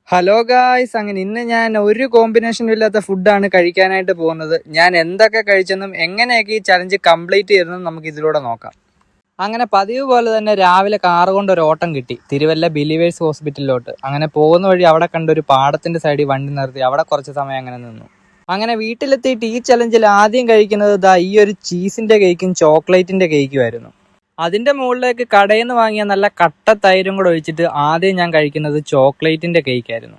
Hello guys, അങ്ങനെ ഇന്ന് ഞാൻ ഒരു കോമ്പിനേഷനും ഇല്ലാത്ത ഫുഡാണ് കഴിക്കാനായിട്ട് പോകുന്നത്. ഞാൻ എന്തൊക്കെ കഴിച്ചെന്നും എങ്ങനെയൊക്കെ ഈ ചലഞ്ച് കംപ്ലീറ്റ് ചെയ്തെന്നും നമുക്ക് ഇതിലൂടെ നോക്കാം. അങ്ങനെ പതിവ് പോലെ തന്നെ രാവിലെ കാറ് കൊണ്ട് ഒരു ഓട്ടം കിട്ടി തിരുവല്ല ബിലീവേഴ്സ് ഹോസ്പിറ്റലിലോട്ട്. അങ്ങനെ പോകുന്ന വഴി അവിടെ കണ്ട ഒരു പാടത്തിന്റെ സൈഡിൽ വണ്ടി നിർത്തി അവിടെ കുറച്ച് സമയം അങ്ങനെ നിന്നു. അങ്ങനെ വീട്ടിലെത്തിയിട്ട് ഈ ചലഞ്ചിൽ ആദ്യം കഴിക്കുന്നത് ഈ ഒരു ചീസിന്റെ കേക്കും ചോക്ലേറ്റിന്റെ കേക്കുമായിരുന്നു. അതിന്റെ മുകളിലേക്ക് കടയിൽ നിന്ന് വാങ്ങിയ നല്ല കട്ട തൈരും കൂടെ ഒഴിച്ചിട്ട് ആദ്യം ഞാൻ കഴിക്കുന്നത് ചോക്ലേറ്റിന്റെ കേക്കായിരുന്നു.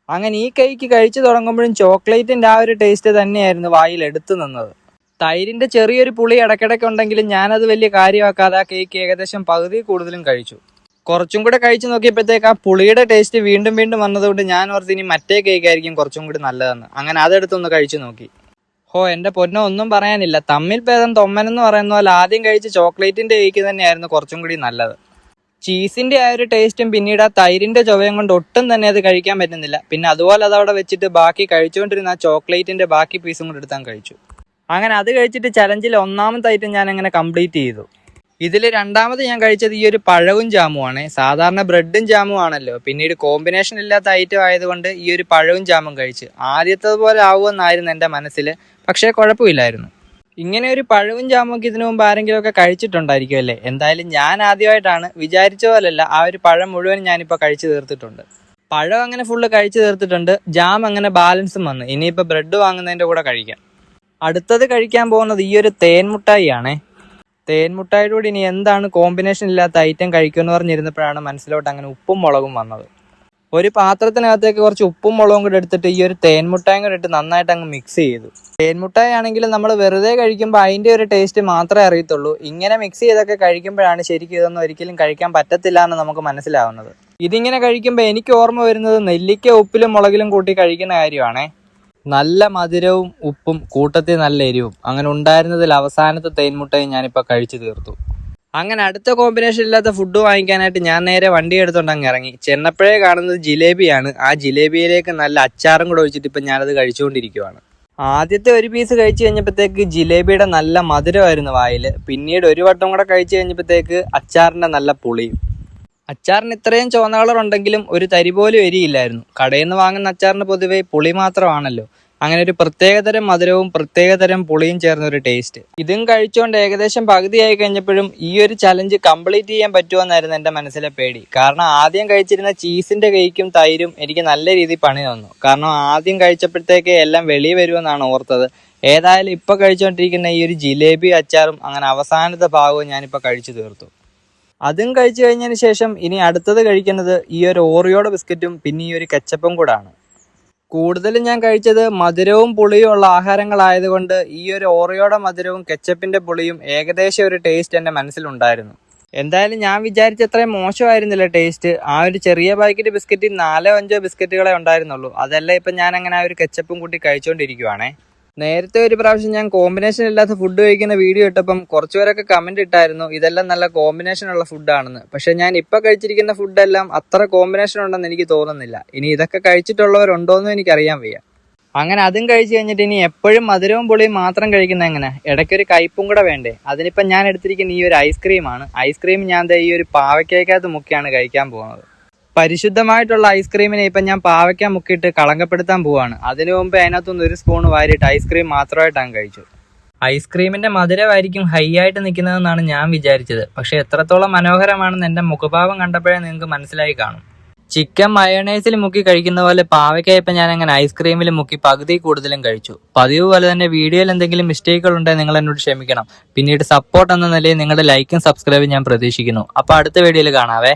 അങ്ങനെ ഈ കേക്ക് കഴിച്ചു തുടങ്ങുമ്പോഴും ചോക്ലേറ്റിന്റെ ആ ഒരു ടേസ്റ്റ് തന്നെയായിരുന്നു വായിൽ എടുത്തു നിന്നത്. തൈരിന്റെ ചെറിയൊരു പുളി ഇടയ്ക്കിടയ്ക്ക് ഉണ്ടെങ്കിലും ഞാനത് വലിയ കാര്യമാക്കാതെ ആ കേക്ക് ഏകദേശം പകുതി കൂടുതലും കഴിച്ചു. കുറച്ചും കൂടെ കഴിച്ചു നോക്കിയപ്പോഴത്തേക്ക് ആ പുളിയുടെ ടേസ്റ്റ് വീണ്ടും വീണ്ടും വന്നതുകൊണ്ട് ഞാൻ ഓർത്ത് ഇനി മറ്റേ കേക്ക് ആയിരിക്കും കുറച്ചും കൂടി നല്ലതെന്ന്. അങ്ങനെ അതെടുത്തൊന്ന് കഴിച്ചു നോക്കി. എന്റെ പൊന്നോ, ഒന്നും പറയാനില്ല. തമ്മിൽ ഭേദം തൊമ്മനെന്ന് പറയുന്ന പോലെ ആദ്യം കഴിച്ച ചോക്ലേറ്റിന്റെ കേക്ക് തന്നെയായിരുന്നു കുറച്ചും കൂടി നല്ലത്. ചീസിന്റെ ആ ഒരു ടേസ്റ്റും പിന്നീട് ആ തൈരിന്റെ ചുവയും കൊണ്ട് ഒട്ടും തന്നെ അത് കഴിക്കാൻ പറ്റുന്നില്ല. പിന്നെ അതുപോലെ അതവിടെ വെച്ചിട്ട് ബാക്കി കഴിച്ചുകൊണ്ടിരുന്ന ആ ചോക്ലേറ്റിന്റെ ബാക്കി പീസും കൂടി എടുത്താൽ കഴിച്ചു. അങ്ങനെ അത് കഴിച്ചിട്ട് ചലഞ്ചിൽ ഒന്നാമത്തെ ഐറ്റം ഞാൻ അങ്ങനെ കംപ്ലീറ്റ് ചെയ്തു. ഇതിൽ രണ്ടാമത് ഞാൻ കഴിച്ചത് ഈ ഒരു പഴവും ജാമുമാണ്. സാധാരണ ബ്രെഡും ജാമും ആണല്ലോ, പിന്നീട് കോമ്പിനേഷൻ ഇല്ലാത്ത ഐറ്റം ആയതുകൊണ്ട് ഈ ഒരു പഴവും ജാമും കഴിച്ച് ആദ്യത്തേതുപോലെ ആവുമെന്നായിരുന്നു എൻ്റെ മനസ്സിൽ. പക്ഷേ കുഴപ്പമില്ലായിരുന്നു. ഇങ്ങനെ ഒരു പഴവും ജാമും ഇതിനു മുമ്പ് ആരെങ്കിലുമൊക്കെ കഴിച്ചിട്ടുണ്ടായിരിക്കും അല്ലേ? എന്തായാലും ഞാൻ ആദ്യമായിട്ടാണ്. വിചാരിച്ച പോലല്ല, ആ ഒരു പഴം മുഴുവൻ ഞാനിപ്പോൾ കഴിച്ചു തീർത്തിട്ടുണ്ട്. പഴം അങ്ങനെ ഫുള്ള് കഴിച്ചു തീർത്തിട്ടുണ്ട്. ജാം അങ്ങനെ ബാലൻസും വന്നു. ഇനിയിപ്പോൾ ബ്രെഡ് വാങ്ങുന്നതിൻ്റെ കൂടെ കഴിക്കാം. അടുത്തത് കഴിക്കാൻ പോകുന്നത് ഈ ഒരു തേൻമുട്ടായി ആണേ. തേൻമുട്ടായിയുടെ കൂടി ഇനി എന്താണ് കോമ്പിനേഷൻ ഇല്ലാത്ത ഐറ്റം കഴിക്കുമെന്ന് പറഞ്ഞിരുന്നപ്പോഴാണ് മനസ്സിലോട്ട് അങ്ങനെ ഉപ്പും മുളകും വന്നത്. ഒരു പാത്രത്തിനകത്തേക്ക് കുറച്ച് ഉപ്പും മുളകും കൂടെ എടുത്തിട്ട് ഈ ഒരു തേൻമുട്ടായും കൂടെ ഇട്ട് നന്നായിട്ട് അങ്ങ് മിക്സ് ചെയ്തു. തേൻമുട്ടായി ആണെങ്കിൽ നമ്മൾ വെറുതെ കഴിക്കുമ്പോൾ അതിൻ്റെ ഒരു ടേസ്റ്റ് മാത്രമേ അറിയത്തുള്ളൂ. ഇങ്ങനെ മിക്സ് ചെയ്തൊക്കെ കഴിക്കുമ്പോഴാണ് ശരിക്കും ഇതൊന്നും ഒരിക്കലും കഴിക്കാൻ പറ്റത്തില്ല എന്ന് നമുക്ക് മനസ്സിലാവുന്നത്. ഇതിങ്ങനെ കഴിക്കുമ്പോൾ എനിക്ക് ഓർമ്മ വരുന്നത് നെല്ലിക്ക ഉപ്പിലും മുളകിലും കൂട്ടി കഴിക്കുന്ന കാര്യമാണേ. നല്ല മധുരവും ഉപ്പും കൂട്ടത്തിൽ നല്ല എരിവും അങ്ങനെ ഉണ്ടായിരുന്നതിൽ അവസാനത്തെ തേൻമുട്ടായി ഞാനിപ്പോൾ കഴിച്ചു തീർത്തു. അങ്ങനെ അടുത്ത കോമ്പിനേഷൻ ഇല്ലാത്ത ഫുഡ് വാങ്ങിക്കാനായിട്ട് ഞാൻ നേരെ വണ്ടി എടുത്തോണ്ട് അങ്ങ് ഇറങ്ങി. ചെന്നപ്പോഴേ കാണുന്നത് ജിലേബിയാണ്. ആ ജിലേബിയിലേക്ക് നല്ല അച്ചാറും കൂടെ ഒഴിച്ചിട്ട് ഇപ്പം ഞാനത് കഴിച്ചുകൊണ്ടിരിക്കുവാണ്. ആദ്യത്തെ ഒരു പീസ് കഴിച്ചു കഴിഞ്ഞപ്പോഴത്തേക്ക് ജിലേബിയുടെ നല്ല മധുരമായിരുന്നു വായിൽ. പിന്നീട് ഒരു വട്ടം കൂടെ കഴിച്ചു കഴിഞ്ഞപ്പോഴത്തേക്ക് അച്ചാറിൻ്റെ നല്ല പുളിയും. അച്ചാറിന് ഇത്രയും ചുവന്ന കളർ ഉണ്ടെങ്കിലും ഒരു തരി പോലും എരിയില്ലായിരുന്നു. കടയിൽ നിന്ന് വാങ്ങുന്ന അച്ചാറിന് പൊതുവേ പുളി മാത്രമാണല്ലോ. അങ്ങനെ ഒരു പ്രത്യേകതരം മധുരവും പ്രത്യേകതരം പുളിയും ചേർന്ന ഒരു ടേസ്റ്റ്. ഇതും കഴിച്ചുകൊണ്ട് ഏകദേശം പകുതിയായി കഴിഞ്ഞപ്പോഴും ഈ ഒരു ചലഞ്ച് കംപ്ലീറ്റ് ചെയ്യാൻ പറ്റുമെന്നായിരുന്നു എൻ്റെ മനസ്സിലെ പേടി. കാരണം ആദ്യം കഴിച്ചിരുന്ന ചീസിന്റെ കേക്കും തൈരും എനിക്ക് നല്ല രീതിയിൽ പണി തന്നു. കാരണം ആദ്യം കഴിച്ചപ്പോഴത്തേക്ക് എല്ലാം വെളിയിൽ വരുമെന്നാണ് ഓർത്തത്. ഏതായാലും ഇപ്പൊ കഴിച്ചുകൊണ്ടിരിക്കുന്ന ഈ ഒരു ജിലേബി അച്ചാറും അങ്ങനെ അവസാനത്തെ ഭാഗവും ഞാനിപ്പോൾ കഴിച്ചു തീർത്തു. അതും കഴിച്ചു കഴിഞ്ഞതിന് ശേഷം ഇനി അടുത്തത് കഴിക്കുന്നത് ഈ ഒരു ഓറിയോയുടെ ബിസ്ക്കറ്റും പിന്നെ ഈ ഒരു കെച്ചപ്പും കൂടാണ്. കൂടുതലും ഞാൻ കഴിച്ചത് മധുരവും പുളിയും ഉള്ള ആഹാരങ്ങളായതുകൊണ്ട് ഈ ഒരു ഓറിയോയുടെ മധുരവും കെച്ചപ്പിന്റെ പുളിയും ഏകദേശം ഒരു ടേസ്റ്റ് എൻ്റെ മനസ്സിലുണ്ടായിരുന്നു. എന്തായാലും ഞാൻ വിചാരിച്ച അത്രയും മോശമായിരുന്നില്ല ടേസ്റ്റ്. ആ ഒരു ചെറിയ പാക്കറ്റ് ബിസ്ക്കറ്റിൽ 4-5 ബിസ്ക്കറ്റുകളെ ഉണ്ടായിരുന്നുള്ളൂ. അതെല്ലാം ഇപ്പം ഞാൻ അങ്ങനെ ആ ഒരു കെച്ചപ്പും കൂട്ടി കഴിച്ചുകൊണ്ടിരിക്കുവാണേ. നേരത്തെ ഒരു പ്രാവശ്യം ഞാൻ കോമ്പിനേഷൻ ഇല്ലാത്ത ഫുഡ് കഴിക്കുന്ന വീഡിയോ ഇട്ടപ്പം കുറച്ചുപേരൊക്കെ കമന്റ് ഇട്ടായിരുന്നു ഇതെല്ലാം നല്ല കോമ്പിനേഷൻ ഉള്ള ഫുഡാണെന്ന്. പക്ഷെ ഞാൻ ഇപ്പൊ കഴിച്ചിരിക്കുന്ന ഫുഡെല്ലാം അത്ര കോമ്പിനേഷൻ ഉണ്ടെന്ന് എനിക്ക് തോന്നുന്നില്ല. ഇനി ഇതൊക്കെ കഴിച്ചിട്ടുള്ളവരുണ്ടോന്നും എനിക്കറിയാൻ വയ്യ. അങ്ങനെ അതും കഴിച്ചു കഴിഞ്ഞിട്ട് ഇനി എപ്പോഴും മധുരവും പുളിയും മാത്രം കഴിക്കുന്ന എങ്ങനെ? ഇടയ്ക്കൊരു കയ്പും കൂടെ വേണ്ടേ? അതിനിപ്പം ഞാൻ എടുത്തിരിക്കുന്ന ഈ ഒരു ഐസ്ക്രീമാണ്. ഐസ്ക്രീം ഞാൻ ഈ ഒരു പാവയ്ക്കകത്ത് മുക്കിയാണ് കഴിക്കാൻ പോകുന്നത്. പരിശുദ്ധമായിട്ടുള്ള ഐസ്ക്രീമിനെ ഇപ്പം ഞാൻ പാവയ്ക്ക മുക്കിയിട്ട് കളങ്കപ്പെടുത്താൻ പോവാണ്. അതിനു മുമ്പ് അതിനകത്തുനിന്ന് ഒരു സ്പൂൺ വാരിയിട്ട് ഐസ്ക്രീം മാത്രമായിട്ടാണ് കഴിച്ചു. ഐസ്ക്രീമിന്റെ മധുരമായിരിക്കും ഹൈ ആയിട്ട് നിൽക്കുന്നതെന്നാണ് ഞാൻ വിചാരിച്ചത്. പക്ഷെ എത്രത്തോളം മനോഹരമാണെന്ന് എൻ്റെ മുഖഭാവം കണ്ടപ്പോഴേ നിങ്ങൾക്ക് മനസ്സിലായി കാണും. ചിക്കൻ മയോണൈസിൽ മുക്കി കഴിക്കുന്ന പോലെ പാവയ്ക്ക ഇപ്പം ഞാൻ അങ്ങനെ ഐസ്ക്രീമിൽ മുക്കി പകുതി കൂടുതലും കഴിച്ചു. പതിവ് പോലെ തന്നെ വീഡിയോയിൽ എന്തെങ്കിലും മിസ്റ്റേക്കുകൾ ഉണ്ടെങ്കിൽ നിങ്ങൾ എന്നോട് ക്ഷമിക്കണം. പിന്നീട് സപ്പോർട്ട് എന്ന നിലയിൽ നിങ്ങളുടെ ലൈക്കും സബ്സ്ക്രൈബും ഞാൻ പ്രതീക്ഷിക്കുന്നു. അപ്പോൾ അടുത്ത വീഡിയോയിൽ കാണാവേ.